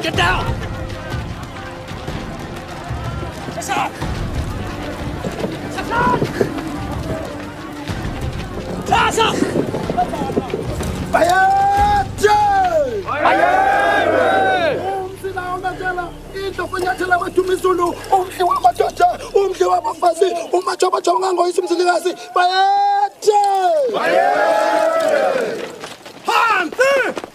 Get down! Sasa! Sasa! Bayathe! Bayathe! Umsila unatela into kunyathela bathuma Zulu umhli wamadoda umhli wabafazi umajobajonga ngoyisa umzilikazi bayathe! Bayathe! Phansi!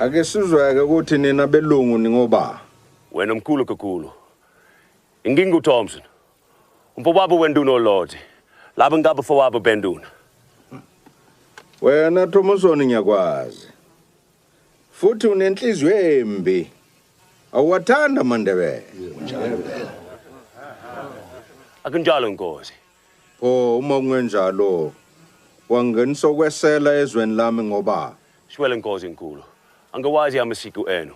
Ake sizweke ukuthi nina belungu ningoba. Wena mkhulu kakhulu. Ingingu Thompson. Umpobabo wenduna olodi. Laba ngaba fowabo benduna. Wena Thompson ngiyakwazi. Futhi unenhliziyo embi. Awuwathanda aMandebele. Akunjalo Nkosi. Uma kungenjalo wangenisa ukwesela ezweni lami ngoba. Shwele Nkosi nkulu. Angawazi amasiko enu.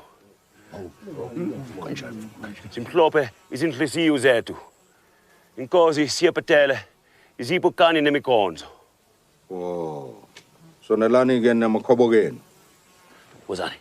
Simhlophe izinhliziyo zethu. Inkosi siyaphetele izibukani nemikhonzo. Sonelani ke namakhobokeni. Wozani.